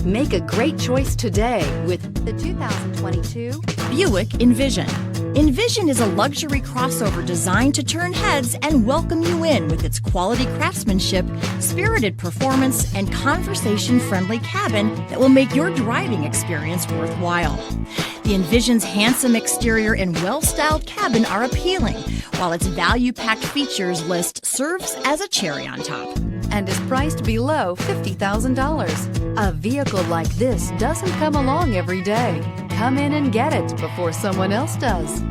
Make a great choice today with the 2022 Buick Envision. Envision is a luxury crossover designed to turn heads and welcome you in with its quality craftsmanship, spirited performance, and conversation-friendly cabin that will make your driving experience worthwhile. The Envision's handsome exterior and well-styled cabin are appealing, while its value-packed features list serves as a cherry on top. and is priced below $50,000. A vehicle like this doesn't come along every day. Come in and get it before someone else does.